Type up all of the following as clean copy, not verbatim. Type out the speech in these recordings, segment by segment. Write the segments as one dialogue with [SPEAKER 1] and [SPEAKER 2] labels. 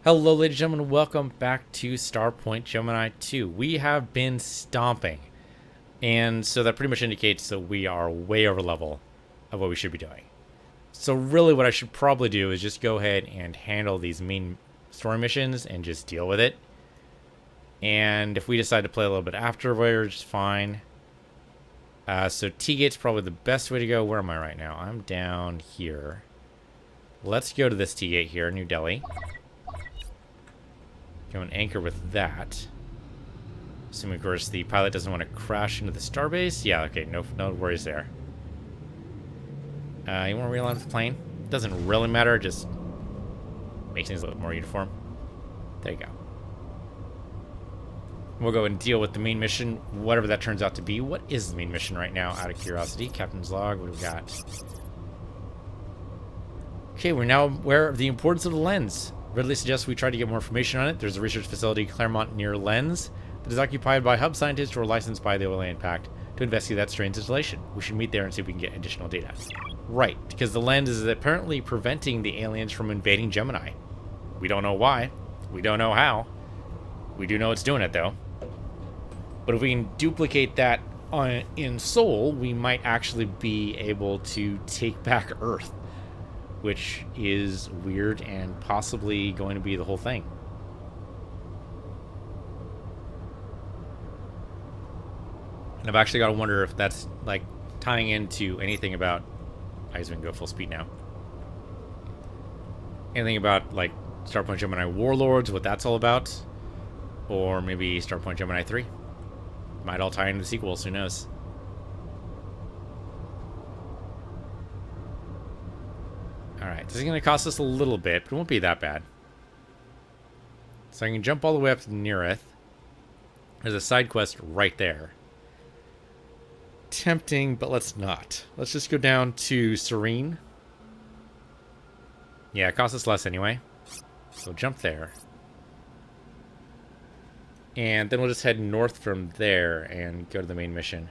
[SPEAKER 1] Hello, ladies and gentlemen. Welcome back to Starpoint Gemini 2. We have been stomping, and so that pretty much indicates that we are way over level of what we should be doing. So really what I should probably do is just go ahead and handle these main story missions and just deal with it. And if we decide to play a little bit afterwards, fine. So T-Gate's probably the best way to go. Where am I right now? I'm down here. Let's go to this T-Gate here, New Delhi. Go and anchor with that. Assuming, of course, the pilot doesn't want to crash into the starbase. Yeah, okay, no worries there. You want to realign with the plane? Doesn't really matter, just makes things a little more uniform. There you go. We'll go and deal with the main mission, whatever that turns out to be. What is the main mission right now, out of curiosity? Captain's log, what do we got? Okay, we're now aware of the importance of the lens. Ridley suggests we try to get more information on it. There's a research facility, Claremont, near Lens, that is occupied by hub scientists who are licensed by the Alien Pact to investigate that strange installation. We should meet there and see if we can get additional data. Right, because the lens is apparently preventing the aliens from invading Gemini. We don't know why. We don't know how. We do know it's doing it, though. But if we can duplicate that in Sol, we might actually be able to take back Earth, which is weird and possibly going to be the whole thing. And I've actually got to wonder if that's like tying into anything about, I guess we can go full speed now. Anything about like Starpoint Gemini Warlords, what that's all about, or maybe Starpoint Gemini 3. Might all tie into the sequels, who knows? Alright, this is going to cost us a little bit, but it won't be that bad. So I can jump all the way up to Neareth. There's a side quest right there. Tempting, but let's not. Let's just go down to Serene. Yeah, it costs us less anyway. So jump there. And then we'll just head north from there and go to the main mission.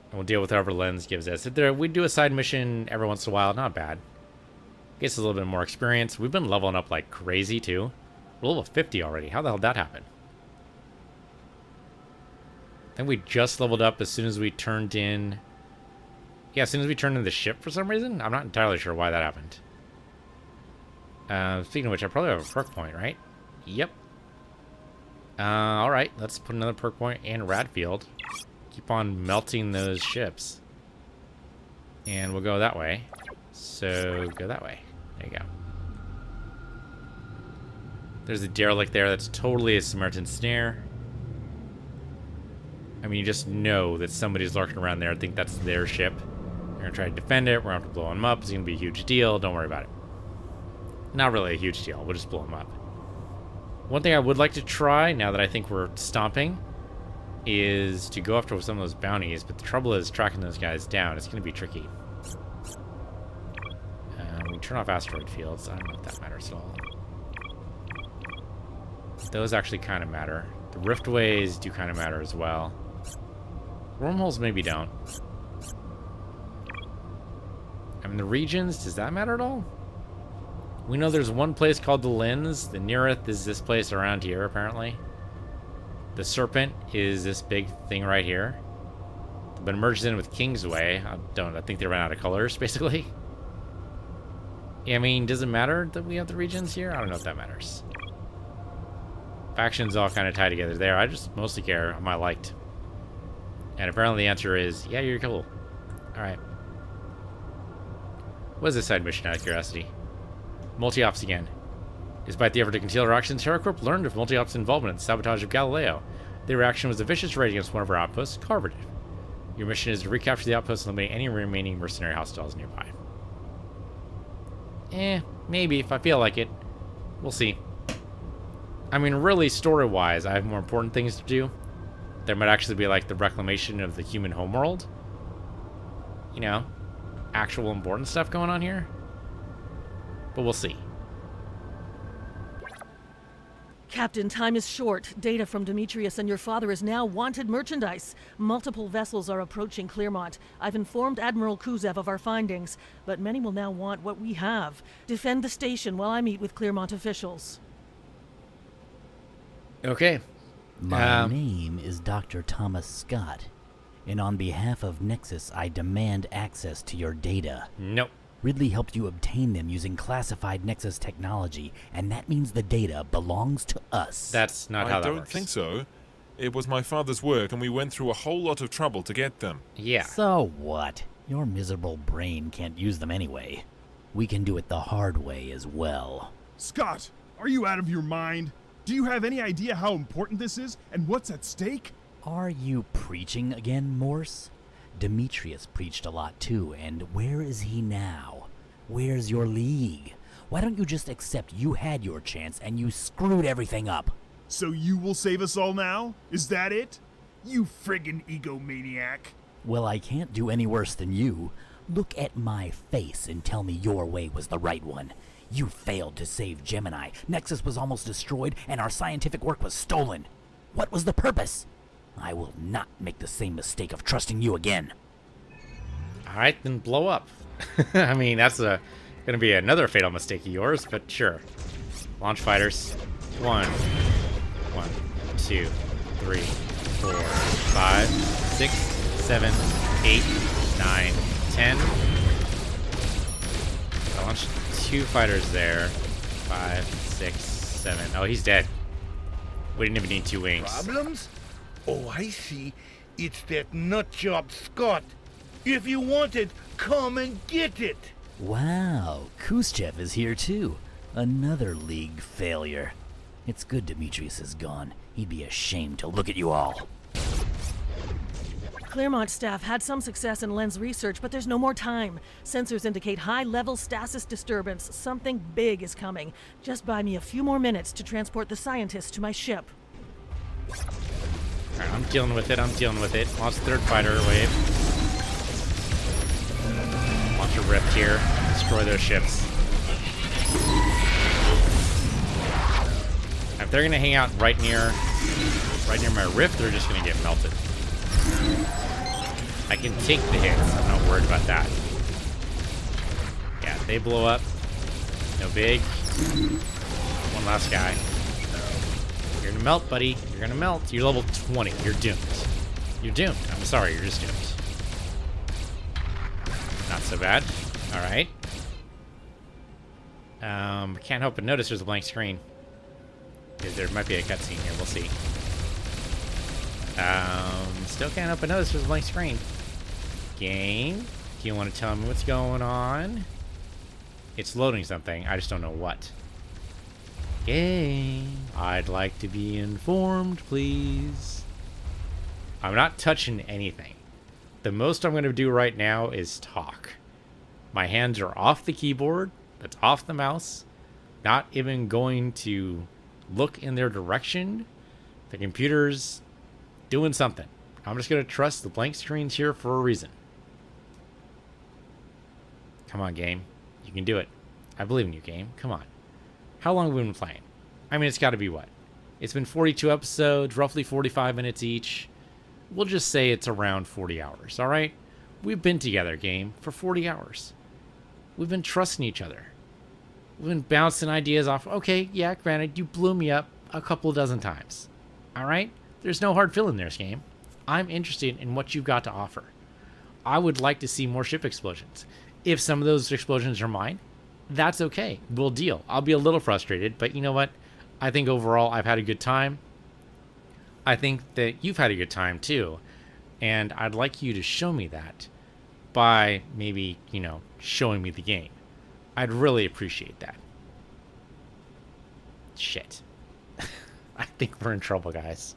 [SPEAKER 1] And we'll deal with whatever Lens gives us. We do a side mission every once in a while. Not bad. Gets us a little bit more experience. We've been leveling up like crazy, too. We're level 50 already. How the hell did that happen? I think we just leveled up as soon as we turned in... Yeah, as soon as we turned in the ship for some reason. I'm not entirely sure why that happened. Speaking of which, I probably have a perk point, right? Yep. Alright, let's put another perk point in Radfield. Keep on melting those ships. And we'll go that way. So, go that way. There you go. There's a derelict there that's totally a Samaritan snare. I mean, you just know that somebody's lurking around there. I think that's their ship. We're going to try to defend it. We're going to have to blow them up. It's going to be a huge deal. Don't worry about it. Not really a huge deal. We'll just blow them up. One thing I would like to try, now that I think we're stomping, is to go after some of those bounties. But the trouble is tracking those guys down. It's going to be tricky. We can turn off asteroid fields. I don't know if that matters at all. Those actually kind of matter. The riftways do kind of matter as well. Wormholes maybe don't. I mean, the regions, does that matter at all? We know there's one place called the Lens. The Neareth is this place around here, apparently. The Serpent is this big thing right here. But it merges in with Kingsway. I think they ran out of colors, basically. Yeah, I mean, does it matter that we have the regions here? I don't know if that matters. Factions all kind of tie together there. I just mostly care am I liked. And apparently the answer is, yeah, you're cool. Alright. What is this side mission, out of curiosity? Multi-ops again. Despite the effort to conceal our actions, HeraCorp learned of Multi-ops' involvement in the sabotage of Galileo. Their reaction was a vicious raid against one of our outposts, Carverdive. Your mission is to recapture the outpost and eliminate any remaining mercenary hostiles nearby. Maybe, if I feel like it. We'll see. I mean, really, story-wise, I have more important things to do. There might actually be, like, the reclamation of the human homeworld. You know, actual important stuff going on here. But we'll see.
[SPEAKER 2] Captain, time is short. Data from Demetrius and your father is now wanted merchandise. Multiple vessels are approaching Clearmont. I've informed Admiral Kuzev of our findings, but many will now want what we have. Defend the station while I meet with Clearmont officials.
[SPEAKER 1] Okay.
[SPEAKER 3] My name is Dr. Thomas Scott, and on behalf of Nexus, I demand access to your data.
[SPEAKER 1] Nope.
[SPEAKER 3] Ridley helped you obtain them using classified Nexus technology, and that means the data belongs to us.
[SPEAKER 1] That's not how that works.
[SPEAKER 4] I don't think so. It was my father's work, and we went through a whole lot of trouble to get them.
[SPEAKER 1] Yeah.
[SPEAKER 3] So what? Your miserable brain can't use them anyway. We can do it the hard way as well.
[SPEAKER 5] Scott, are you out of your mind? Do you have any idea how important this is and what's at stake?
[SPEAKER 3] Are you preaching again, Morse? Demetrius preached a lot too, and where is he now? Where's your league? Why don't you just accept you had your chance and you screwed everything up?
[SPEAKER 5] So you will save us all now? Is that it? You friggin' egomaniac.
[SPEAKER 3] Well, I can't do any worse than you. Look at my face and tell me your way was the right one. You failed to save Gemini. Nexus was almost destroyed, and our scientific work was stolen. What was the purpose? I will not make the same mistake of trusting you again.
[SPEAKER 1] All right, then blow up. I mean, that's going to be another fatal mistake of yours, but sure. Launch fighters. 1, 2, 3, 4, 5, 6, 7, 8, 9, 10. I launched 2 fighters there. 5, 6, 7. Oh, he's dead. We didn't even need 2 wings.
[SPEAKER 6] Problems? Oh, I see. It's that nutjob Scott. If you want it, come and get it.
[SPEAKER 3] Wow, Khrushchev is here too. Another league failure. It's good Demetrius is gone. He'd be ashamed to look at you all.
[SPEAKER 2] Clearmont staff had some success in lens research, but there's no more time. Sensors indicate high-level stasis disturbance. Something big is coming. Just buy me a few more minutes to transport the scientists to my ship.
[SPEAKER 1] Alright, I'm dealing with it. Launch the 3rd fighter wave. Launch a rift here. Destroy those ships. If they're gonna hang out right near my rift, they're just gonna get melted. I can take the hits. I'm not worried about that. Yeah, they blow up. No big. One last guy. You're gonna melt, buddy. You're gonna melt. You're level 20. You're doomed. You're doomed. I'm sorry. You're just doomed. Not so bad. All right. Can't help but notice there's a blank screen. There might be a cutscene here. We'll see. Still can't help but notice there's a blank screen. Game. Do you want to tell me what's going on? It's loading something. I just don't know what. Game. I'd like to be informed, please. I'm not touching anything. The most I'm going to do right now is talk. My hands are off the keyboard. That's off the mouse. Not even going to look in their direction. The computer's doing something. I'm just going to trust the blank screen's here for a reason. Come on, game. You can do it. I believe in you, game. Come on. How long have we been playing? I mean, it's got to be what? It's been 42 episodes, roughly 45 minutes each. We'll just say it's around 40 hours, all right? We've been together, game, for 40 hours. We've been trusting each other. We've been bouncing ideas off. Okay, yeah, granted, you blew me up a couple dozen times. All right? There's no hard feeling in this game. I'm interested in what you've got to offer. I would like to see more ship explosions. If some of those explosions are mine, that's okay. We'll deal. I'll be a little frustrated, but you know what? I think overall I've had a good time. I think that you've had a good time too. And I'd like you to show me that by maybe, showing me the game. I'd really appreciate that. Shit. I think we're in trouble, guys.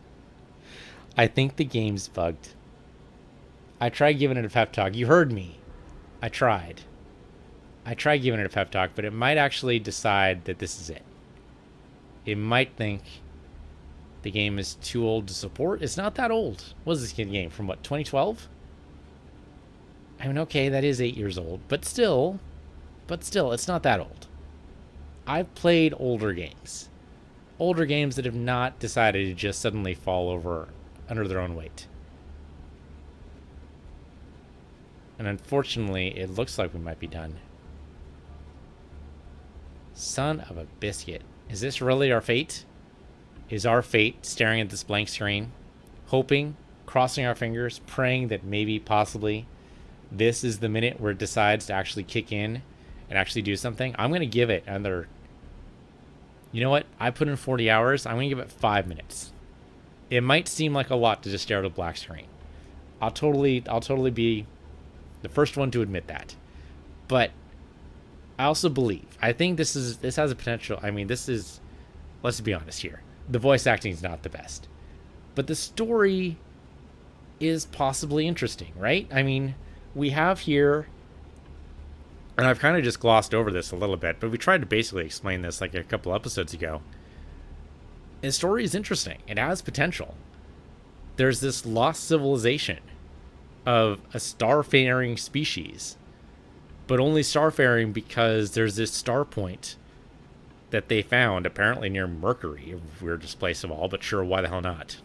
[SPEAKER 1] I think the game's bugged. I tried giving it a pep talk. You heard me. I tried giving it a pep talk, but it might actually decide that this is it. It might think the game is too old to support. It's not that old. What is this game from, what, 2012? I mean, okay, that is 8 years old, but still, it's not that old. I've played older games. older games that have not decided to just suddenly fall over under their own weight. And unfortunately, it looks like we might be done. Son of a biscuit. Is this really our fate? Is our fate staring at this blank screen, hoping, crossing our fingers, praying that maybe, possibly, this is the minute where it decides to actually kick in and actually do something? I'm going to give it another... You know what? I put in 40 hours. I'm going to give it 5 minutes. It might seem like a lot to just stare at a black screen. I'll totally be the first one to admit that. But I also believe, I think this has a potential. I mean, let's be honest here. The voice acting is not the best, but the story is possibly interesting, right? I mean, we have here, and I've kind of just glossed over this a little bit, but we tried to basically explain this like a couple episodes ago. The story is interesting. It has potential. There's this lost civilization of a starfaring species, but only starfaring because there's this star point that they found apparently near Mercury, weirdest place of all, but sure, why the hell not?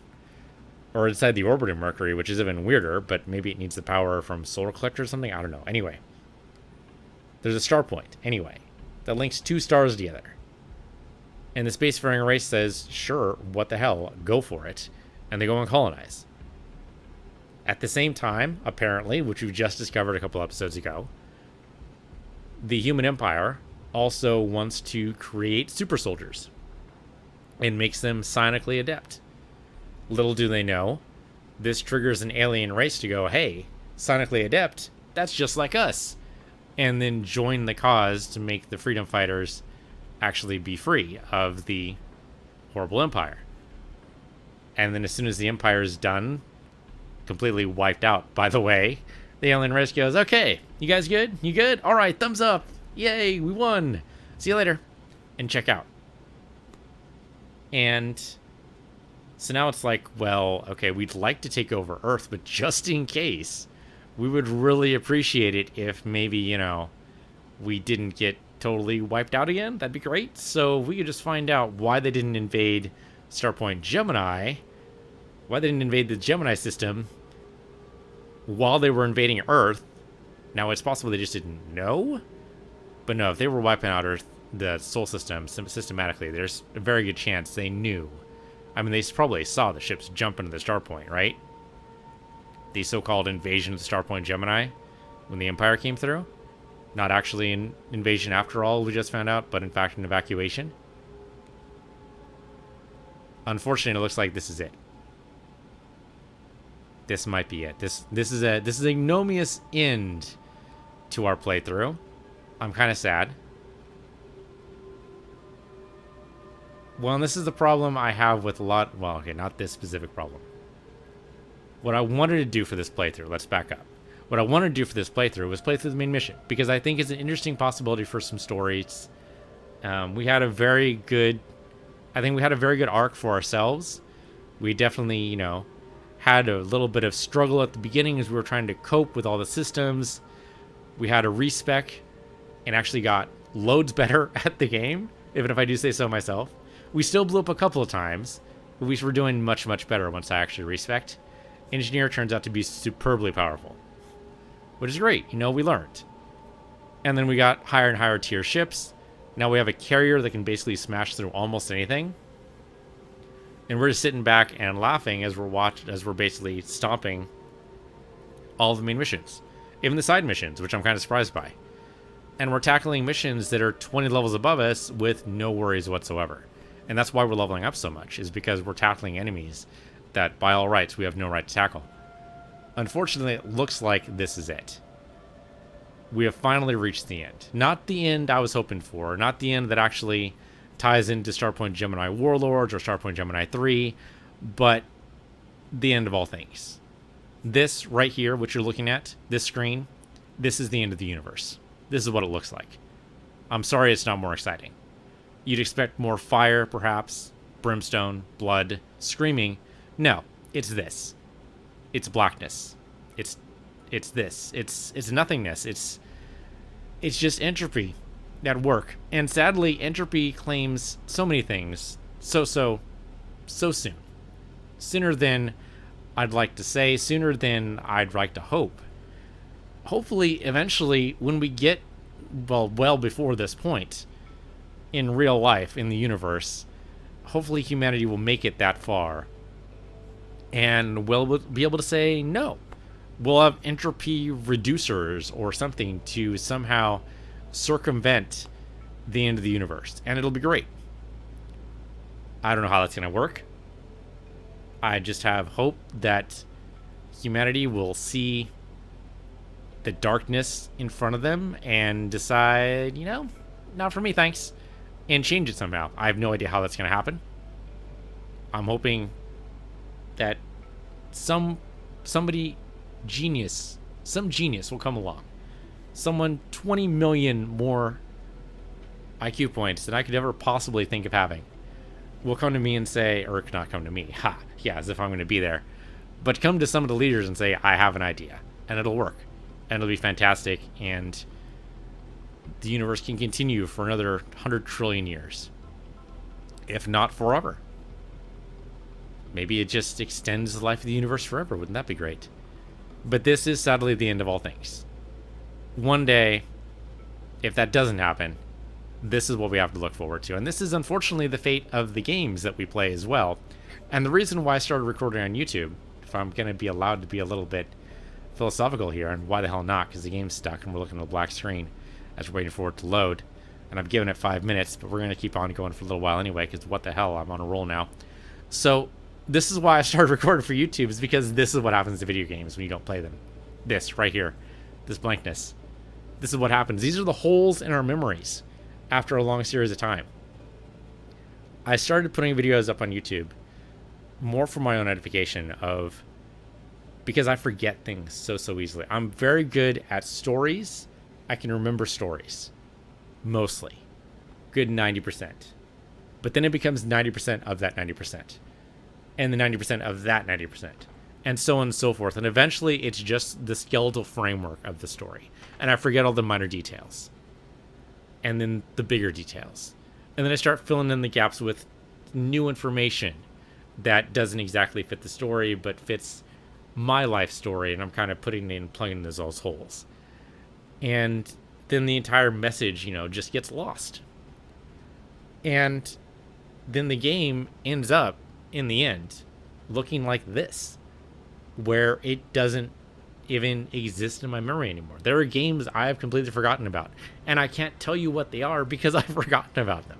[SPEAKER 1] Or inside the orbit of Mercury, which is even weirder, but maybe it needs the power from solar collector or something, I don't know. Anyway, there's a star point, anyway, that links two stars together. And the spacefaring race says, sure, what the hell, go for it. And they go and colonize. At the same time, apparently, which we've just discovered a couple episodes ago, the human empire also wants to create super soldiers and makes them psionically adept. Little do they know, this triggers an alien race to go, hey, psionically adept, that's just like us. And then join the cause to make the freedom fighters actually be free of the horrible empire. And then as soon as the empire is done, completely wiped out, by the way, the alien race goes, okay, you guys good? You good? All right, thumbs up. Yay, we won. See you later. And check out. And so now it's like, well, okay, we'd like to take over Earth, but just in case, we would really appreciate it if maybe, you know, we didn't get totally wiped out again. That'd be great. So we could just find out why they didn't invade Starpoint Gemini, why they didn't invade the Gemini system while they were invading Earth. Now, it's possible they just didn't know, but no, if they were wiping out Earth, the Sol system, systematically, there's a very good chance they knew. I mean, they probably saw the ships jump into the Starpoint, right? The so-called invasion of the Starpoint Gemini when the Empire came through. Not actually an invasion after all, we just found out, but in fact an evacuation. Unfortunately, it looks like this is it. This might be it. This is a ignominious end to our playthrough. I'm kind of sad. Well, and this is the problem I have with a lot... Well, okay, not this specific problem. What I wanted to do for this playthrough... Let's back up. What I wanted to do for this playthrough was play through the main mission, because I think it's an interesting possibility for some stories. We had a very good... I think we had a very good arc for ourselves. We definitely, you know, had a little bit of struggle at the beginning as we were trying to cope with all the systems. We had a respec and actually got loads better at the game, even if I do say so myself. We still blew up a couple of times, but we were doing much, much better once I actually respec. Engineer turns out to be superbly powerful, which is great. You know, we learned. And then we got higher and higher tier ships. Now we have a carrier that can basically smash through almost anything. And we're just sitting back and laughing as we're basically stomping all of the main missions. Even the side missions, which I'm kind of surprised by. And we're tackling missions that are 20 levels above us with no worries whatsoever. And that's why we're leveling up so much, is because we're tackling enemies that, by all rights, we have no right to tackle. Unfortunately, it looks like this is it. We have finally reached the end. Not the end I was hoping for, not the end that actually ties into Starpoint Gemini Warlords or Starpoint Gemini 3, but the end of all things. This right here, what you're looking at, this screen, this is the end of the universe. This is what it looks like. I'm sorry it's not more exciting. You'd expect more fire, perhaps, brimstone, blood, screaming. No, it's this. It's blackness. It's this. It's nothingness. It's just entropy at work. And sadly, entropy claims so many things so soon. Sooner than I'd like to say, sooner than I'd like to hope. Hopefully, eventually, when we get, well before this point, in real life, in the universe, hopefully humanity will make it that far. And we'll be able to say no. We'll have entropy reducers or something to somehow circumvent the end of the universe. And it'll be great. I don't know how that's going to work. I just have hope that humanity will see the darkness in front of them and decide, not for me, thanks, and change it somehow. I have no idea how that's going to happen. I'm hoping that some genius will come along. Someone 20 million more IQ points than I could ever possibly think of having will come to me and say, or not come to me, as if I'm going to be there, but come to some of the leaders and say, I have an idea, and it'll work, and it'll be fantastic, and the universe can continue for another 100 trillion years, if not forever. Maybe it just extends the life of the universe forever. Wouldn't that be great? But this is sadly the end of all things. One day, if that doesn't happen, this is what we have to look forward to. And this is unfortunately the fate of the games that we play as well. And the reason why I started recording on YouTube, if I'm going to be allowed to be a little bit philosophical here, and why the hell not, because the game's stuck and we're looking at a black screen as we're waiting for it to load. And I've given it 5 minutes, but we're going to keep on going for a little while anyway, because what the hell, I'm on a roll now. So this is why I started recording for YouTube, is because this is what happens to video games when you don't play them. This right here, this blankness. This is what happens. These are the holes in our memories after a long series of time. I started putting videos up on YouTube more for my own edification because I forget things so easily. I'm very good at stories. I can remember stories. Mostly. Good 90%. But then it becomes 90% of that 90%. And the 90% of that 90%. And so on and so forth. And eventually it's just the skeletal framework of the story. And I forget all the minor details. And then the bigger details. And then I start filling in the gaps with new information that doesn't exactly fit the story, but fits my life story. And I'm kind of putting in, plugging in those holes. And then the entire message, just gets lost. And then the game ends up, in the end, looking like this, where it doesn't even exist in my memory anymore. There are games I have completely forgotten about, and I can't tell you what they are because I've forgotten about them.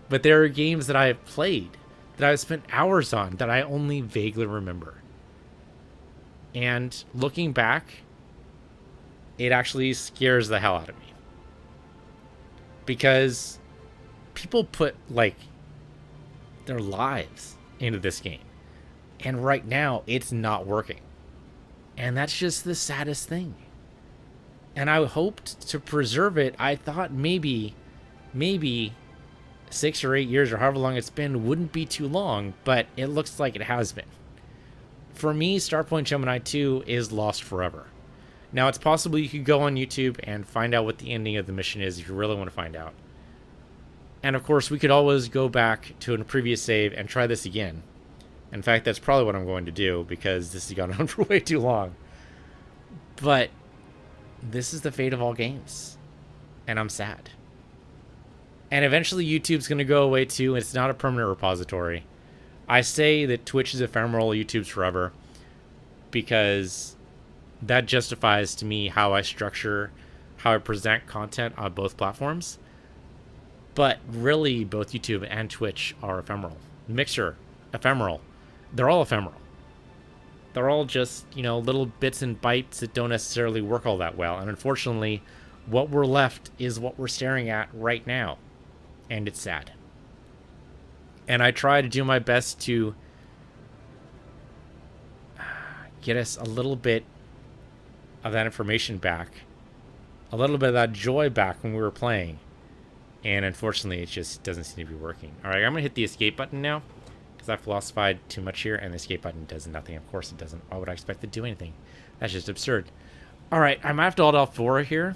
[SPEAKER 1] But there are games that I have played, that I've spent hours on, that I only vaguely remember. And looking back, it actually scares the hell out of me. Because people put, their lives into this game. And right now, it's not working. And that's just the saddest thing. And I hoped to preserve it. I thought maybe 6 or 8 years or however long it's been wouldn't be too long, but it looks like it has been. For me, Starpoint Gemini 2 is lost forever. Now, it's possible you could go on YouTube and find out what the ending of the mission is if you really want to find out. And of course, we could always go back to a previous save and try this again. In fact, that's probably what I'm going to do, because this has gone on for way too long. But this is the fate of all games. And I'm sad. And eventually YouTube's going to go away too, and it's not a permanent repository. I say that Twitch is ephemeral, YouTube's forever, because that justifies to me how I present content on both platforms. But really, both YouTube and Twitch are ephemeral. Mixer, ephemeral. They're all ephemeral. They're all just, little bits and bytes that don't necessarily work all that well. And unfortunately, what we're left is what we're staring at right now. And it's sad. And I try to do my best to get us a little bit of that information back. A little bit of that joy back when we were playing. And unfortunately, it just doesn't seem to be working. All right, I'm going to hit the escape button now, because I philosophized too much here, and the escape button does nothing. Of course it doesn't. Why would I expect it to do anything? That's just absurd. All right, I might have to Alt F4 here.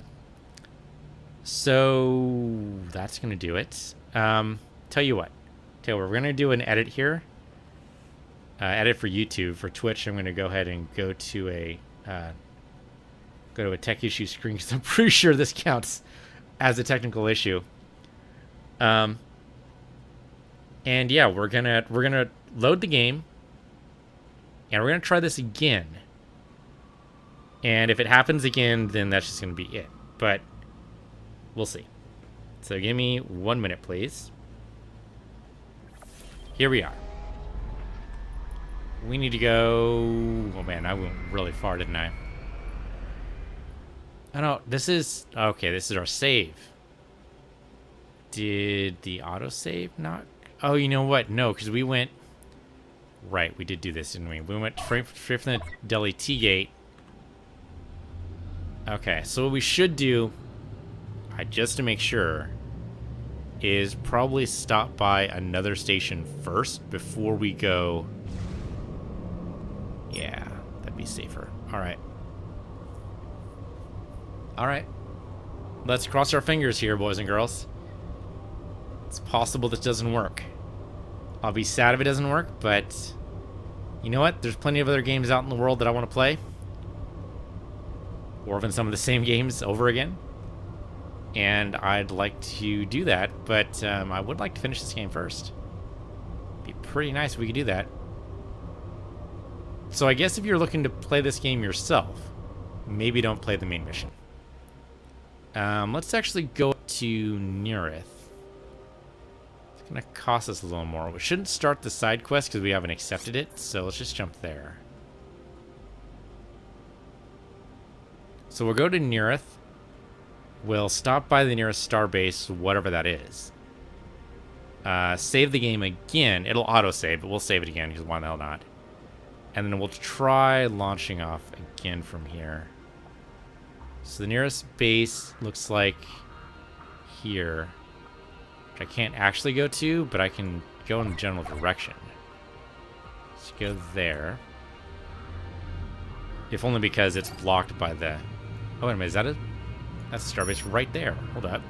[SPEAKER 1] So that's going to do it. Tell you what. Taylor, we're going to do an edit here. Edit for YouTube. For Twitch, I'm going to go ahead and go to a tech issue screen because I'm pretty sure this counts as a technical issue. And yeah, we're gonna load the game, and we're gonna try this again. And if it happens again, then that's just gonna be it. But we'll see. So give me 1 minute, please. Here we are. We need to go. Oh man, I went really far, didn't I? Oh no, this is okay. This is our save. Did the autosave not? Oh, you know what? No, because we went... Right, we did do this, didn't we? We went straight from the Delhi T-gate. Okay, so what we should do, just to make sure, is probably stop by another station first before we go... Yeah, that'd be safer. Alright. Alright. Let's cross our fingers here, boys and girls. It's possible this doesn't work. I'll be sad if it doesn't work, but you know what? There's plenty of other games out in the world that I want to play. Or even some of the same games over again. And I'd like to do that, but I would like to finish this game first. It'd be pretty nice if we could do that. So I guess if you're looking to play this game yourself, maybe don't play the main mission. Let's actually go to Neareth. It's going to cost us a little more. We shouldn't start the side quest because we haven't accepted it, so let's just jump there. So we'll go to Neareth. We'll stop by the nearest starbase, whatever that is. Save the game again. It'll auto-save, but we'll save it again because why the hell not? And then we'll try launching off again from here. So the nearest base looks like here. Which I can't actually go to, but I can go in the general direction. Let's go there. If only because it's blocked by the... Oh, wait a minute, is that it? That's a starbase right there. Hold up.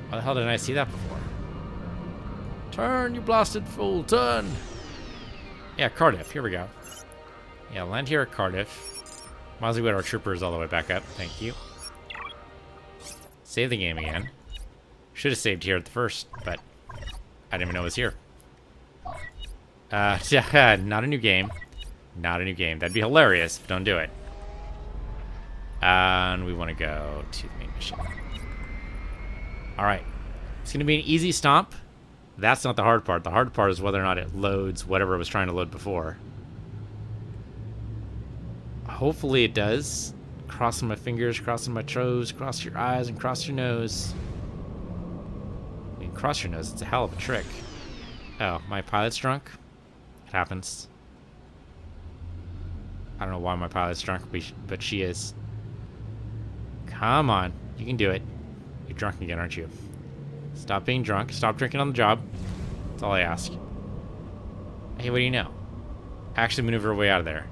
[SPEAKER 1] Why the hell didn't I see that before? Turn, you blasted fool, turn! Yeah, Cardiff, here we go. Yeah, land here at Cardiff. Might as well get our troopers all the way back up. Thank you. Save the game again. Should have saved here at the first, but I didn't even know it was here. Not a new game. Not a new game. That'd be hilarious, but don't do it. And we want to go to the main mission. Alright. It's going to be an easy stomp. That's not the hard part. The hard part is whether or not it loads whatever it was trying to load before. Hopefully it does. Crossing my fingers, crossing my toes, cross your eyes, and cross your nose. I mean, cross your nose, it's a hell of a trick. Oh, my pilot's drunk? It happens. I don't know why my pilot's drunk, but she is. Come on, you can do it. You're drunk again, aren't you? Stop being drunk. Stop drinking on the job. That's all I ask. Hey, what do you know? Actually maneuver our way out of there.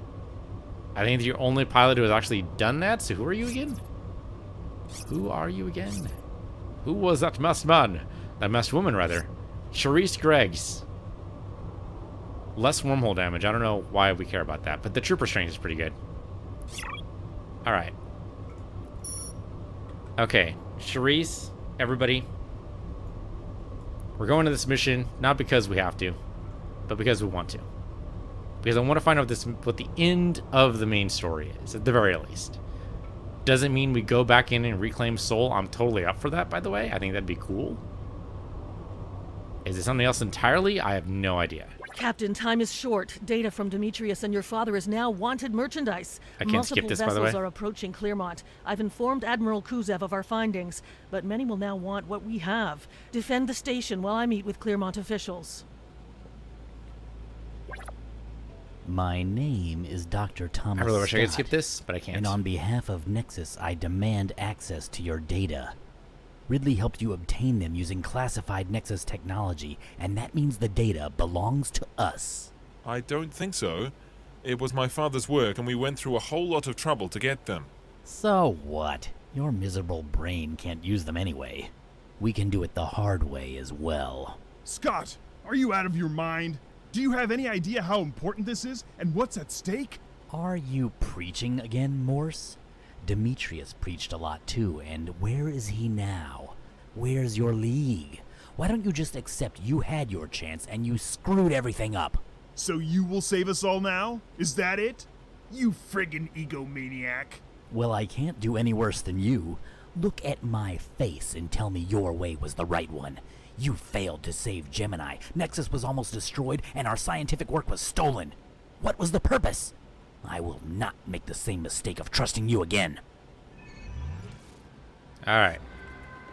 [SPEAKER 1] I think you're the only pilot who has actually done that, so who are you again? Who are you again? Who was that masked man? That masked woman, rather. Charisse Greggs. Less wormhole damage. I don't know why we care about that, but the trooper strength is pretty good. Alright. Okay. Charisse, everybody. We're going to this mission, not because we have to, but because we want to. Because I want to find out what the end of the main story is, at the very least. Doesn't mean we go back in and reclaim Soul. I'm totally up for that, by the way. I think that'd be cool. Is it something else entirely? I have no idea.
[SPEAKER 2] Captain, time is short. Data from Demetrius and your father is now wanted merchandise.
[SPEAKER 1] I can't skip this, by the way.
[SPEAKER 2] Multiple vessels are approaching Clearmont. I've informed Admiral Kuzev of our findings, but many will now want what we have. Defend the station while I meet with Clearmont officials.
[SPEAKER 3] My name is Dr. Thomas
[SPEAKER 1] I really wish I could
[SPEAKER 3] Scott,
[SPEAKER 1] skip this, but I can't.
[SPEAKER 3] and on behalf of Nexus, I demand access to your data. Ridley helped you obtain them using classified Nexus technology, and that means the data belongs to us.
[SPEAKER 4] I don't think so. It was my father's work, and we went through a whole lot of trouble to get them.
[SPEAKER 3] So what? Your miserable brain can't use them anyway. We can do it the hard way as well.
[SPEAKER 5] Scott, are you out of your mind? Do you have any idea how important this is and what's at stake?
[SPEAKER 3] Are you preaching again, Morse? Demetrius preached a lot too, and where is he now? Where's your league? Why don't you just accept you had your chance and you screwed everything up?
[SPEAKER 5] So you will save us all now? Is that it? You friggin' egomaniac.
[SPEAKER 3] Well, I can't do any worse than you. Look at my face and tell me your way was the right one. You failed to save Gemini. Nexus was almost destroyed, and our scientific work was stolen. What was the purpose? I will not make the same mistake of trusting you again.
[SPEAKER 1] Alright.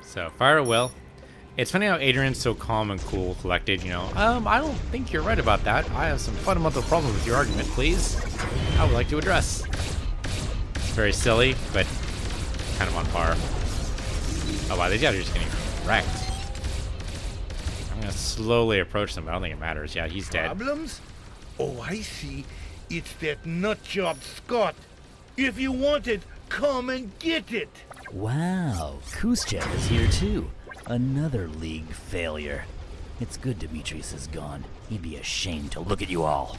[SPEAKER 1] So, fire at will. It's funny how Adrian's so calm and cool, collected, you know. I don't think you're right about that. I have some fundamental problems with your argument, please. I would like to address. It's very silly, but kind of on par. Oh wow, these guys are just getting wrecked. I'm gonna slowly approach them, but I don't think it matters. Yeah, he's dead.
[SPEAKER 6] Problems? Oh, I see. It's that nutjob Scott. If you want it, come and get it.
[SPEAKER 3] Wow, Khrushchev is here too. Another league failure. It's good Demetrius is gone. He'd be ashamed to look at you all.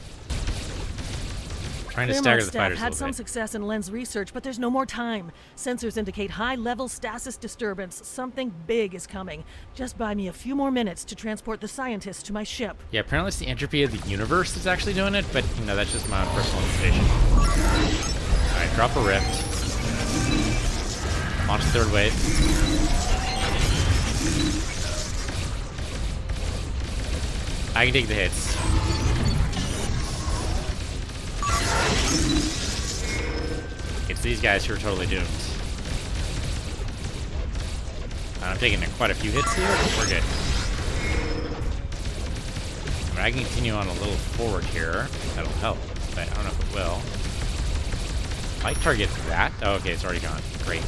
[SPEAKER 1] Trying to stagger the
[SPEAKER 2] staff
[SPEAKER 1] fighters a
[SPEAKER 2] had
[SPEAKER 1] little
[SPEAKER 2] some
[SPEAKER 1] bit.
[SPEAKER 2] success in lens research, but there's no more time. Sensors indicate high-level stasis disturbance. Something big is coming. Just buy me a few more minutes to transport the scientists to my ship.
[SPEAKER 1] Yeah, apparently it's the entropy of the universe that's actually doing it, but you know, that's just my own personal interpretation. Alright, drop a rift. Launch the third wave. I can take the hits. It's these guys who are totally doomed. I'm taking quite a few hits here, but we're good. I mean, I can continue on a little forward here. That'll help, but I don't know if it will. Might target that. Oh, okay, it's already gone. Great.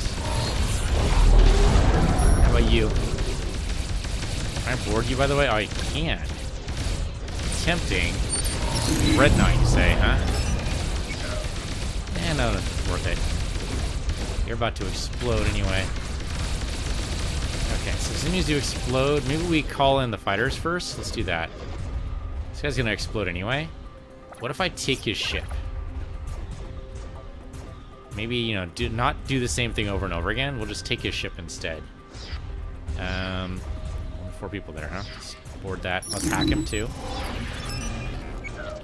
[SPEAKER 1] How about you? Can I board you, by the way? Oh, I can. Tempting. Red Knight, you say, huh? No, it's worth it. You're about to explode anyway. Okay, so as soon as you explode, maybe we call in the fighters first. Let's do that. This guy's gonna explode anyway. What if I take his ship? Maybe, you know, not do the same thing over and over again. We'll just take his ship instead. Only 4 people there, huh? Let's board that. Let's hack him too.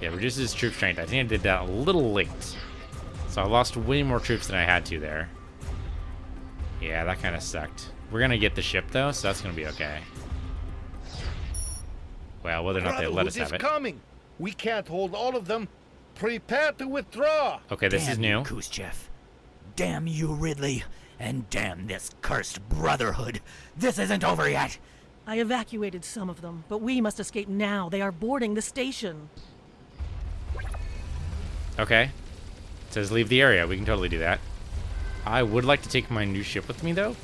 [SPEAKER 1] Yeah, reduces his troop strength. I think I did that a little late. So I lost way more troops than I had to there. Yeah, that kind of sucked. We're going to get the ship, though, so that's going to be okay. Well, whether or not they let us have it.
[SPEAKER 6] Coming. We can't hold all of them. Prepare to withdraw.
[SPEAKER 1] Okay, this is new.
[SPEAKER 3] Khrushchev. Damn you, Ridley. And damn this cursed Brotherhood. This isn't over yet.
[SPEAKER 2] I evacuated some of them, but we must escape now. They are boarding the station.
[SPEAKER 1] Okay. It says leave the area. We can totally do that. I would like to take my new ship with me, though.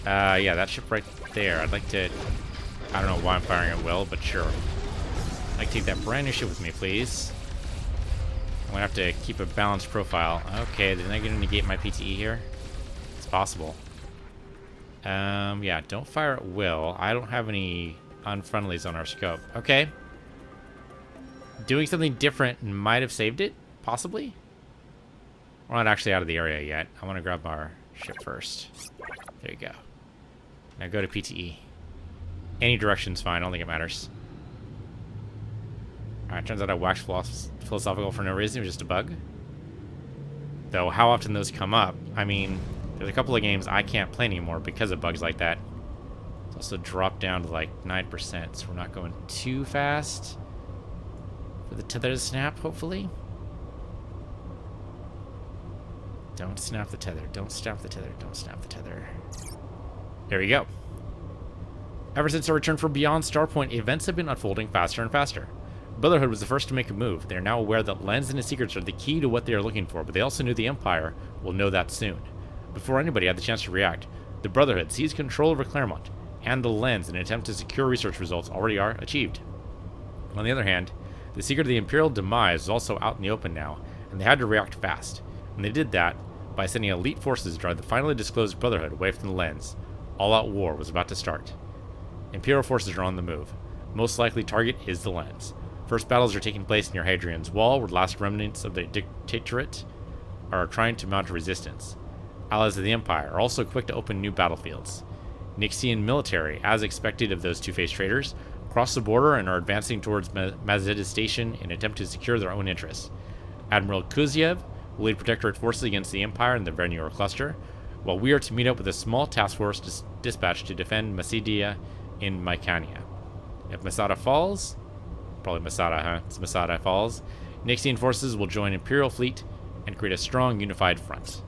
[SPEAKER 1] Yeah, that ship right there. I'd like to... I don't know why I'm firing at will, but sure. I'd like to take that brand new ship with me, please. I'm going to have to keep a balanced profile. Okay, then I'm going to negate my PTE here. It's possible. Yeah, don't fire at will. I don't have any unfriendlies on our scope. Okay. Doing something different might have saved it, possibly. We're not actually out of the area yet. I want to grab our ship first. There you go. Now go to PTE. Any direction's fine. I don't think it matters. Alright, turns out I waxed philosophical for no reason. It was just a bug. Though, how often those come up? I mean, there's a couple of games I can't play anymore because of bugs like that. It's also dropped down to like 9%, so we're not going too fast. For the tether to snap, hopefully. Don't snap the tether. Don't snap the tether. Don't snap the tether. There we go. Ever since our return from beyond Starpoint, events have been unfolding faster and faster. Brotherhood was the first to make a move. They are now aware that Lens and his secrets are the key to what they are looking for, but they also knew the Empire will know that soon. Before anybody had the chance to react, the Brotherhood seized control over Claremont and the Lens in an attempt to secure research results already are achieved. On the other hand, the secret of the Imperial demise is also out in the open now, and they had to react fast. When they did that, by sending elite forces to drive the finally disclosed Brotherhood away from the lens. All-out war was about to start. Imperial forces are on the move. Most likely target is the lens. First battles are taking place near Hadrian's Wall, where the last remnants of the dictatorate are trying to mount a resistance. Allies of the Empire are also quick to open new battlefields. Nixian military, as expected of those two-faced traitors, cross the border and are advancing towards Mazeda Station in an attempt to secure their own interests. Admiral Kuziev will lead Protectorate forces against the Empire and the Verneur cluster, while we are to meet up with a small task force dispatched to defend Macedonia in Mycania. If Masada falls, probably Masada, huh? It's Masada falls, Nixian forces will join Imperial fleet and create a strong unified front.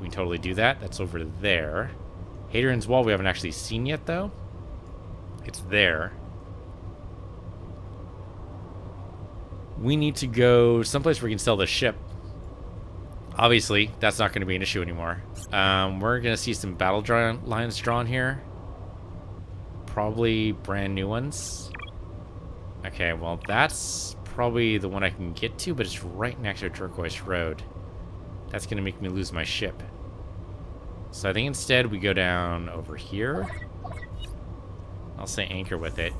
[SPEAKER 1] We can totally do that. That's over there. Hadrian's Wall we haven't actually seen yet, though. It's there. We need to go someplace where we can sell the ship. Obviously, that's not going to be an issue anymore. We're going to see some battle lines drawn here. Probably brand new ones. Okay, well, that's probably the one I can get to, but it's right next to a turquoise road. That's going to make me lose my ship. So I think instead we go down over here. I'll say anchor with it.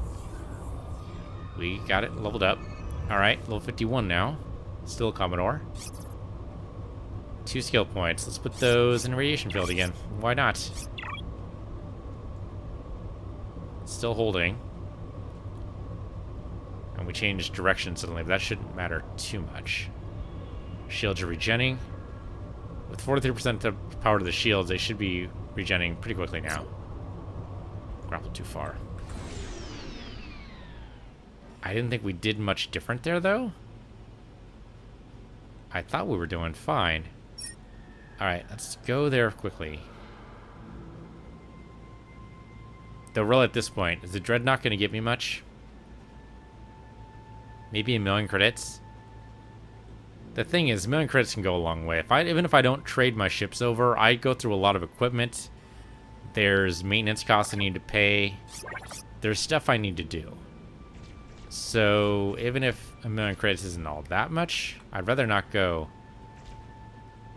[SPEAKER 1] We got it leveled up. Alright, level 51 now. Still a Commodore. 2 skill points. Let's put those in radiation field again. Why not? Still holding. And we changed direction suddenly, but that shouldn't matter too much. Shields are regenning. With 43% the power to the shields, they should be regenning pretty quickly now. Grappled too far. I didn't think we did much different there, though. I thought we were doing fine. Alright, let's go there quickly. Though really at this point, is the Dreadnought going to get me much? Maybe 1,000,000 credits? The thing is, 1,000,000 credits can go a long way. Even if I don't trade my ships over, I go through a lot of equipment. There's maintenance costs I need to pay. There's stuff I need to do. So, even if 1,000,000 credits isn't all that much, I'd rather not go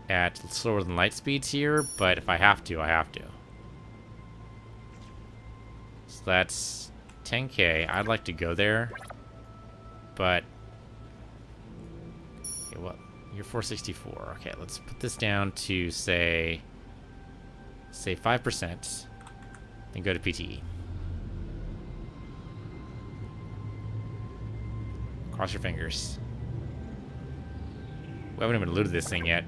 [SPEAKER 1] at slower than light speeds here, but if I have to, I have to. So that's 10k. I'd like to go there, but... Okay, well, you're 464. Okay, let's put this down to, say 5%, then go to PTE. Cross your fingers. We haven't even looted this thing yet.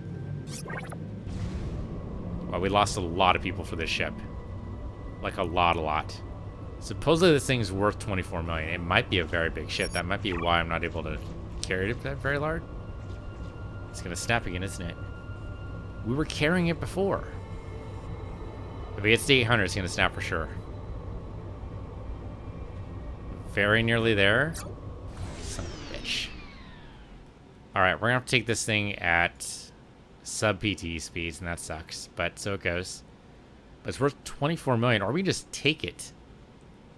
[SPEAKER 1] Well, we lost a lot of people for this ship. Like a lot. Supposedly this thing's worth 24 million. It might be a very big ship. That might be why I'm not able to carry it that very large. It's gonna snap again, isn't it? We were carrying it before. If it gets to 800, it's gonna snap for sure. Very nearly there. Son of a bitch. Alright, we're gonna have to take this thing at sub-PTE speeds, and that sucks. But so it goes. But it's worth 24 million, or we just take it.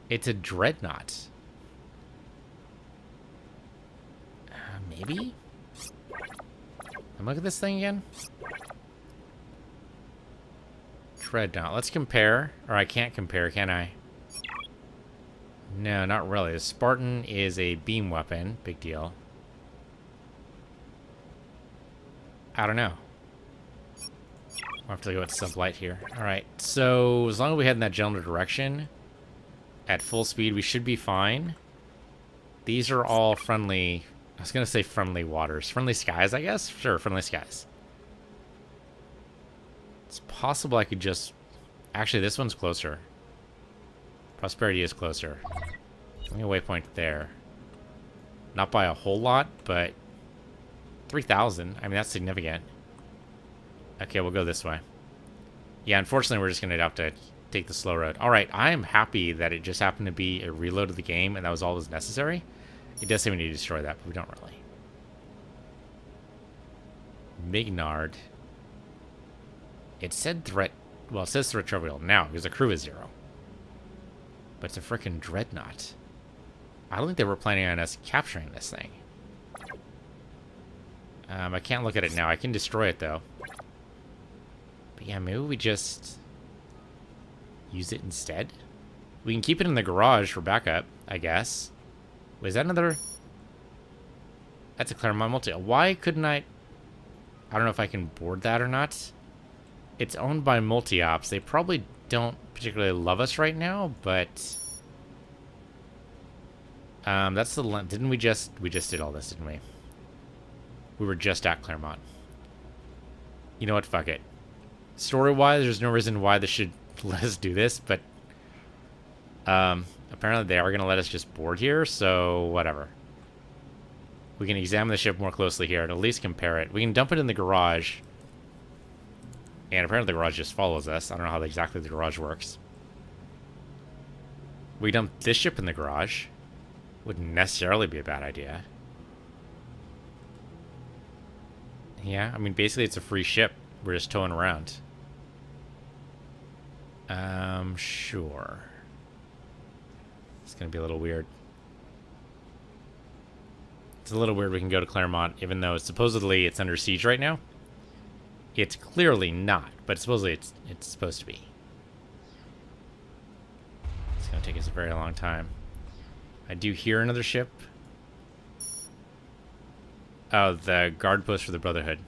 [SPEAKER 1] It's a Dreadnought. Maybe? And look at this thing again. Dreadnought. Let's compare. Or I can't compare, can I? No, not really. The Spartan is a beam weapon. Big deal. I don't know. We'll have to go with sublight here. Alright, so as long as we head in that general direction, at full speed, we should be fine. These are all friendly... I was going to say friendly waters. Friendly skies, I guess? Sure, friendly skies. It's possible I could just... Actually, this one's closer. Prosperity is closer. Give me a waypoint there. Not by a whole lot, but... 3,000. I mean, that's significant. Okay, we'll go this way. Yeah, unfortunately, we're just going to have to take the slow road. Alright, I am happy that it just happened to be a reload of the game, and that was all that was necessary. It does say we need to destroy that, but we don't really. Mignard. It said threat... Well, it says threat trivial now, because the crew is 0. But it's a frickin' Dreadnought. I don't think they were planning on us capturing this thing. I can't look at it now. I can destroy it, though. But yeah, maybe we just use it instead. We can keep it in the garage for backup, I guess. Wait, is that another? That's a Claremont multi. Why couldn't I don't know if I can board that or not. It's owned by multi-ops. They probably don't particularly love us right now, but that's the didn't we just did all this, didn't we? We were just at Claremont. You know what? Fuck it. Story-wise, there's no reason why they should let us do this, but apparently they are going to let us just board here, so whatever. We can examine the ship more closely here and at least compare it. We can dump it in the garage. And apparently the garage just follows us. I don't know how exactly the garage works. We dump this ship in the garage. Wouldn't necessarily be a bad idea. Yeah, I mean, basically it's a free ship. We're just towing around. Sure. It's gonna be a little weird. It's a little weird we can go to Claremont, even though supposedly it's under siege right now. It's clearly not, but supposedly it's supposed to be. It's gonna take us a very long time. I do hear another ship. Oh, the guard post for the Brotherhood.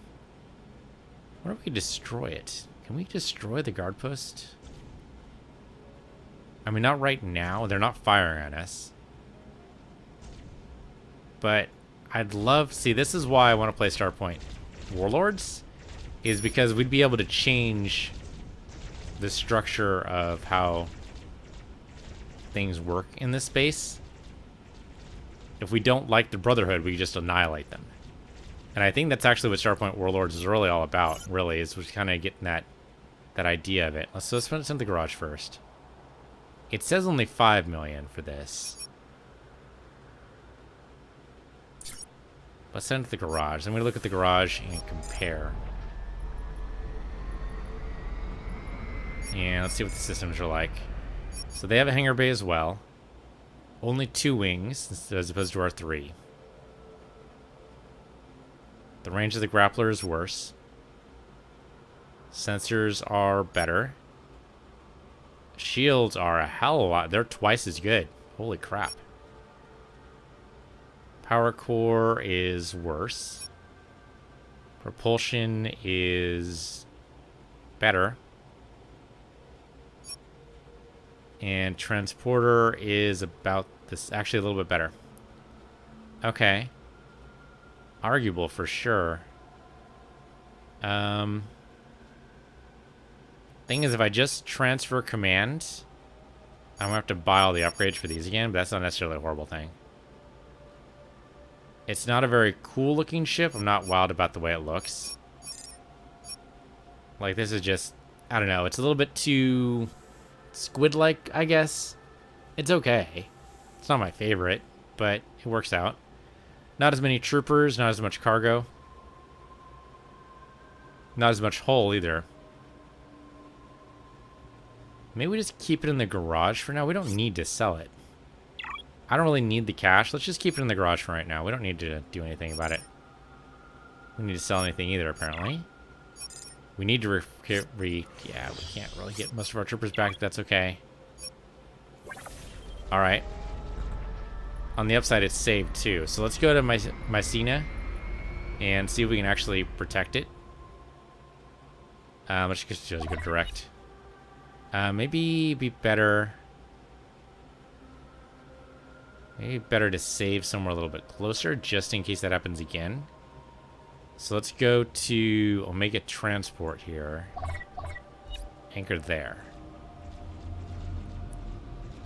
[SPEAKER 1] What if we could destroy it? Can we destroy the guard post? I mean, not right now. They're not firing on us. But I'd love... See, this is why I want to play Starpoint Warlords. Is because we'd be able to change the structure of how things work in this space. If we don't like the Brotherhood, we just annihilate them. And I think that's actually what Starpoint Warlords is really all about, really, is we're kind of getting that idea of it. Let's put it in the garage first. It says only 5 million for this. Let's send it to the garage. I'm going to look at the garage and compare. And let's see what the systems are like. So they have a hangar bay as well. Only 2 wings as opposed to our 3. The range of the grappler is worse. Sensors are better. Shields are a hell of a lot. They're twice as good. Holy crap. Power core is worse. Propulsion is better. And transporter is about this, actually a little bit better. Okay. Arguable for sure. Thing is, if I just transfer command, I'm gonna have to buy all the upgrades for these again, but that's not necessarily a horrible thing. It's not a very cool looking ship. I'm not wild about the way it looks. Like, this is just, I don't know, it's a little bit too squid-like, I guess. It's okay. It's not my favorite, but it works out. Not as many troopers, not as much cargo. Not as much hull either. Maybe we just keep it in the garage for now. We don't need to sell it. I don't really need the cash. Let's just keep it in the garage for right now. We don't need to do anything about it. We don't need to sell anything either, apparently. We need to yeah, we can't really get most of our troopers back. That's okay. Alright. On the upside, it's saved too. So let's go to Mycena and see if we can actually protect it. Let's just go direct. Maybe be better. Maybe better to save somewhere a little bit closer, just in case that happens again. So let's go to Omega Transport here. Anchor there.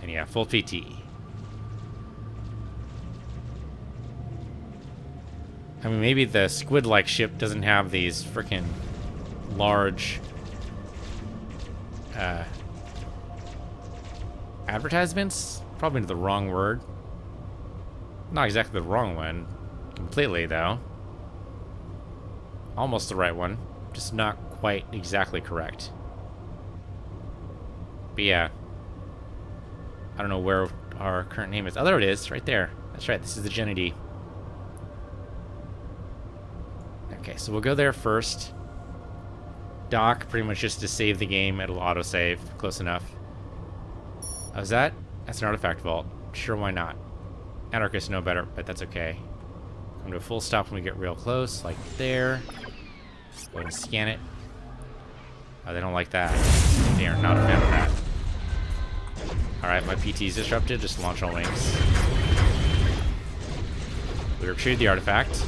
[SPEAKER 1] And yeah, full PT. I mean, maybe the squid-like ship doesn't have these freaking large advertisements. Probably the wrong word. Not exactly the wrong one. Completely, though. Almost the right one. Just not quite exactly correct. But yeah. I don't know where our current name is. Oh, there it is. Right there. That's right. This is the Gemini. Okay, so we'll go there first. dock pretty much just to save the game. It'll autosave. Close enough. Oh, is that? That's an artifact vault. Sure, why not? Anarchists know better, but that's okay. Come to a full stop when we get real close, like there. Go ahead and scan it. Oh, they don't like that. They are not a fan of that. Alright, my PT is disrupted. Just launch all wings. We retrieved the artifact.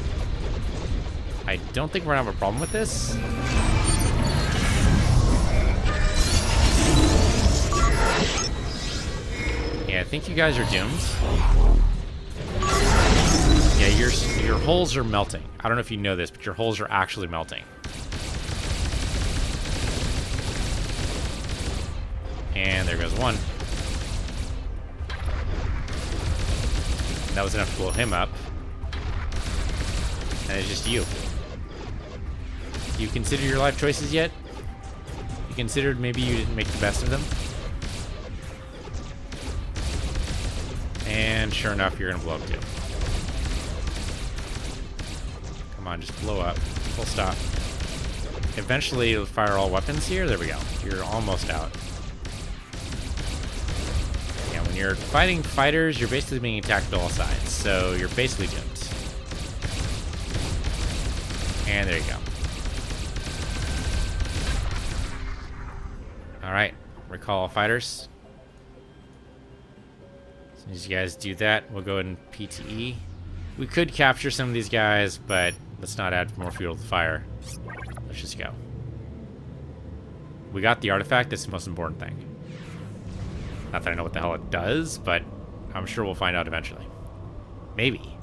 [SPEAKER 1] I don't think we're gonna have a problem with this. Yeah, I think you guys are doomed. Yeah, your holes are melting. I don't know if you know this, but your holes are actually melting. And there goes one. That was enough to blow him up. And it's just you. You consider your life choices yet? You considered maybe you didn't make the best of them? And sure enough, you're gonna blow up too. Come on, just blow up. Full stop. Eventually, you'll fire all weapons here. There we go. You're almost out. Yeah, when you're fighting fighters, you're basically being attacked on all sides. So you're basically doomed. And there you go. Alright, recall all fighters. As soon as you guys do that, we'll go ahead and PTE. We could capture some of these guys, but let's not add more fuel to the fire. Let's just go. We got the artifact. That's the most important thing. Not that I know what the hell it does, but I'm sure we'll find out eventually. Maybe.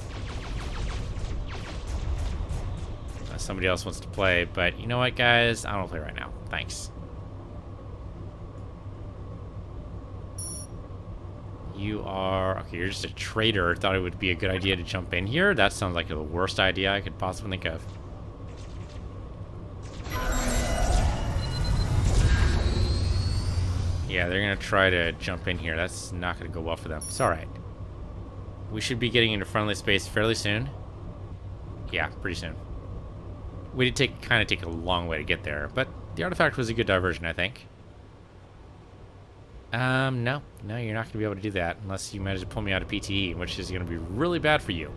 [SPEAKER 1] Unless somebody else wants to play, but you know what, guys? I don't want to play right now. Thanks. You are... Okay, you're just a traitor. Thought it would be a good idea to jump in here. That sounds like the worst idea I could possibly think of. Yeah, they're going to try to jump in here. That's not going to go well for them. It's alright. We should be getting into friendly space fairly soon. Yeah, pretty soon. We did kind of take a long way to get there, but the artifact was a good diversion, I think. No, you're not going to be able to do that unless you manage to pull me out of PTE, which is going to be really bad for you.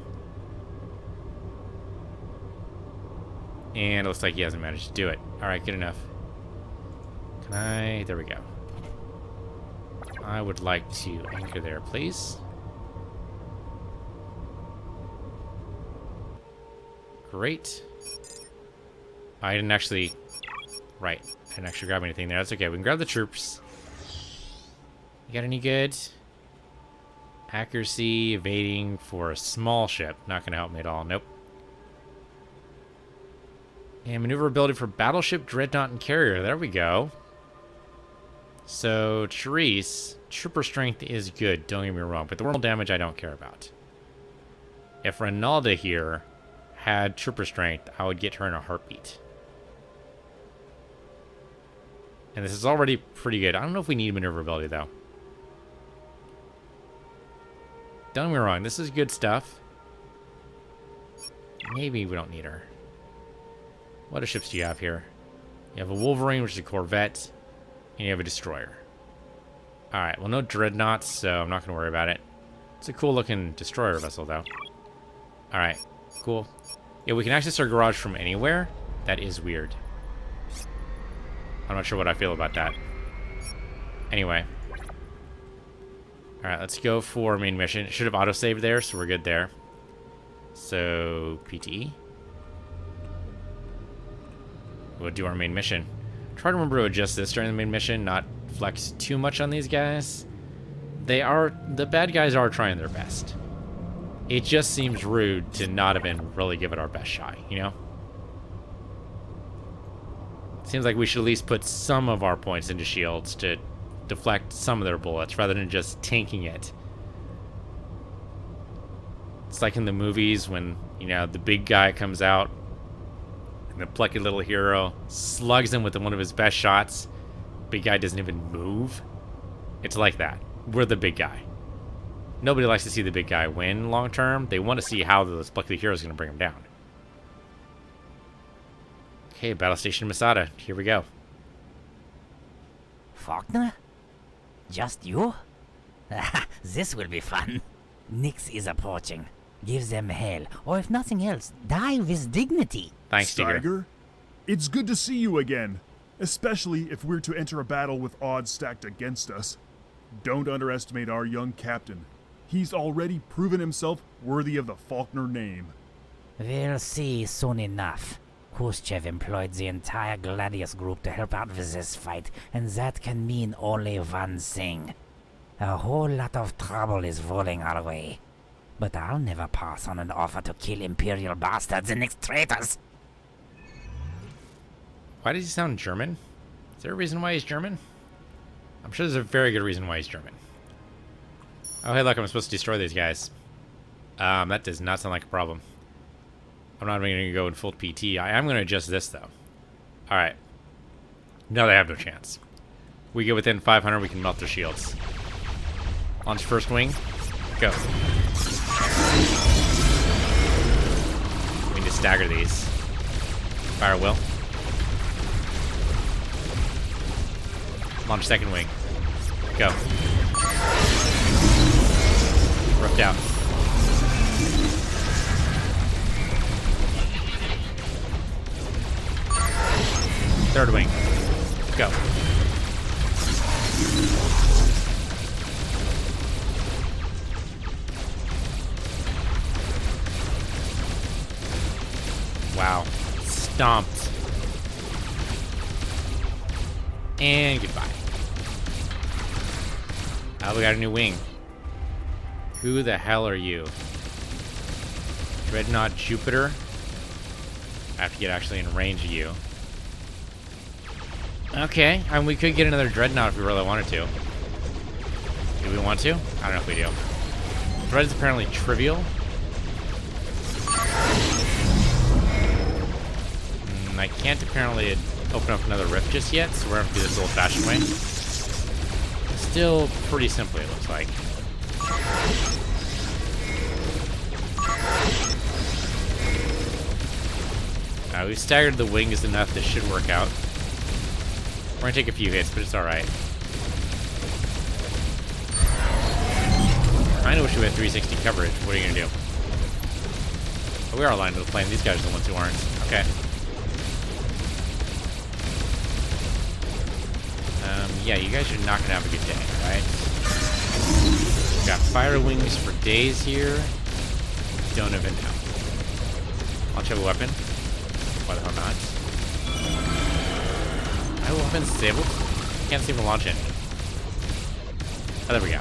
[SPEAKER 1] And it looks like he hasn't managed to do it. Alright, good enough. Can I... There we go. I would like to anchor there, please. Great. I didn't actually... Right. I didn't actually grab anything there. That's okay. We can grab the troops. You got any good? Accuracy, evading for a small ship. Not going to help me at all. Nope. And maneuverability for battleship, dreadnought, and carrier. There we go. So, Therese, trooper strength is good. Don't get me wrong. But the thermal damage I don't care about. If Ronalda here had trooper strength, I would get her in a heartbeat. And this is already pretty good. I don't know if we need maneuverability, though. Don't get me wrong, this is good stuff. Maybe we don't need her. What other ships do you have here? You have a Wolverine, which is a Corvette, and you have a destroyer. Alright, well, no dreadnoughts, so I'm not going to worry about it. It's a cool-looking destroyer vessel, though. Alright, cool. Yeah, we can access our garage from anywhere. That is weird. I'm not sure what I feel about that. Anyway. Alright, let's go for main mission. It should have autosaved there, so we're good there. So, PTE. We'll do our main mission. Try to remember to adjust this during the main mission, not flex too much on these guys. The bad guys are trying their best. It just seems rude to not even really give it our best shot, you know? Seems like we should at least put some of our points into shields to deflect some of their bullets rather than just tanking it. It's like in the movies when, you know, the big guy comes out and the plucky little hero slugs him with one of his best shots. Big guy doesn't even move. It's like that. We're the big guy. Nobody likes to see the big guy win long term. They want to see how this plucky hero is going to bring him down. Okay, Battle Station Masada. Here we go.
[SPEAKER 3] Faulkner? Just you? This will be fun. Nyx is approaching. Give them hell, or if nothing else, die with dignity.
[SPEAKER 1] Thanks, Digger.
[SPEAKER 5] Steiger, it's good to see you again, especially if we're to enter a battle with odds stacked against us. Don't underestimate our young captain. He's already proven himself worthy of the Faulkner name.
[SPEAKER 3] We'll see soon enough. Khrushchev employed the entire Gladius group to help out with this fight, and that can mean only one thing. A whole lot of trouble is rolling our way. But I'll never pass on an offer to kill Imperial bastards and traitors.
[SPEAKER 1] Why does he sound German? Is there a reason why he's German? I'm sure there's a very good reason why he's German. Oh, hey, look, I'm supposed to destroy these guys. That does not sound like a problem. I'm not even going to go in full PT. I am going to adjust this, though. Alright. No, they have no chance. We get within 500, we can melt their shields. Launch first wing. Go. We need to stagger these. Fire will. Launch second wing. Go. Ripped out. Third wing. Go. Wow. Stomped. And goodbye. Oh, we got a new wing. Who the hell are you? Dreadnought Jupiter? I have to get actually in range of you. Okay, and we could get another Dreadnought if we really wanted to. Do we want to? I don't know if we do. Dread is apparently trivial. I can't apparently open up another rift just yet, so we're going to do this old-fashioned way. Still pretty simply, it looks like. We staggered the wings enough, this should work out. We're going to take a few hits, but it's alright. I kinda wish we had 360 coverage. What are you going to do? Oh, we are aligned to the plane. These guys are the ones who aren't. Okay. Yeah, you guys are not going to have a good day, right? We've got fire wings for days here. Don't even know. Launch have a weapon. Why the hell not? My weapon's disabled? Can't seem to launch it. Oh, there we go.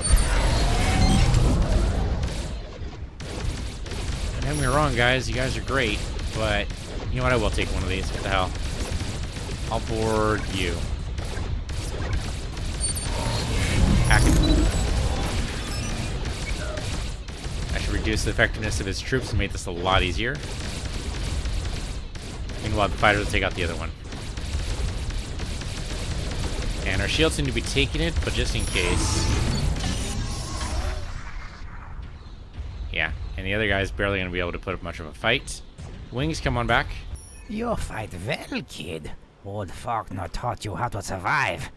[SPEAKER 1] Don't get me wrong, guys. You guys are great, but you know what? I will take one of these. What the hell? I'll board you. Hack it. I should reduce the effectiveness of his troops and make this a lot easier. Meanwhile, the fighter will take out the other one. And our shields seem to be taking it, but just in case. Yeah, and the other guy's barely going to be able to put up much of a fight. Wings, come on back.
[SPEAKER 3] You fight well, kid. Old Faulkner taught you how to survive.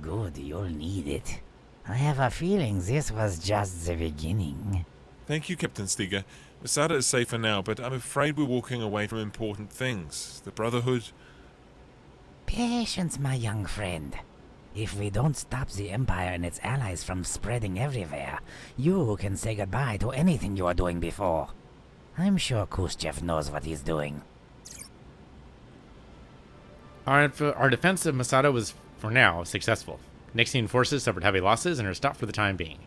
[SPEAKER 3] Good, you'll need it. I have a feeling this was just the beginning.
[SPEAKER 4] Thank you, Captain Steger. Masada is safer now, but I'm afraid we're walking away from important things. The Brotherhood.
[SPEAKER 3] Patience, my young friend. If we don't stop the Empire and its allies from spreading everywhere, you can say goodbye to anything you were doing before. I'm sure Khrushchev knows what he's doing.
[SPEAKER 1] Our defense of Masada was, for now, successful. Nixian forces suffered heavy losses and are stopped for the time being.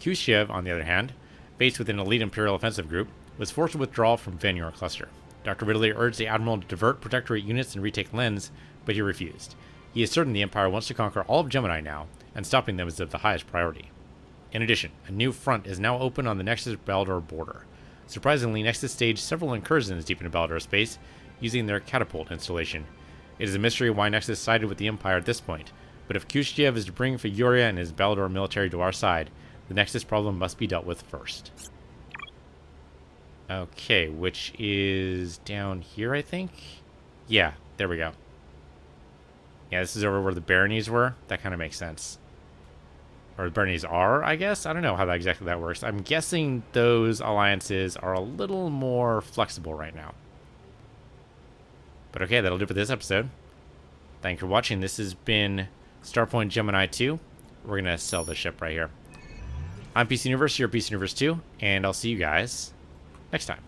[SPEAKER 1] Khrushchev, on the other hand, based with an elite Imperial offensive group, was forced to withdraw from Vanyor Cluster. Dr. Ridley urged the Admiral to divert Protectorate units and retake Lens, but he refused. He is certain the Empire wants to conquer all of Gemini now, and stopping them is of the highest priority. In addition, a new front is now open on the Nexus-Baldor border. Surprisingly, Nexus staged several incursions deep into Baldor space, using their catapult installation. It is a mystery why Nexus sided with the Empire at this point, but if Khrushchev is to bring Figuria and his Baldor military to our side, the Nexus problem must be dealt with first. Okay, which is down here, I think? Yeah, There we go. Yeah, this is over where the baronies were. That kind of makes sense. Or the baronies are, I guess? I don't know how that exactly that works. I'm guessing those alliances are a little more flexible right now. But okay, that'll do it for this episode. Thank you for watching. This has been Starpoint Gemini 2. We're going to sell this ship right here. I'm Piece Universe, you're Piece Universe 2, and I'll see you guys next time.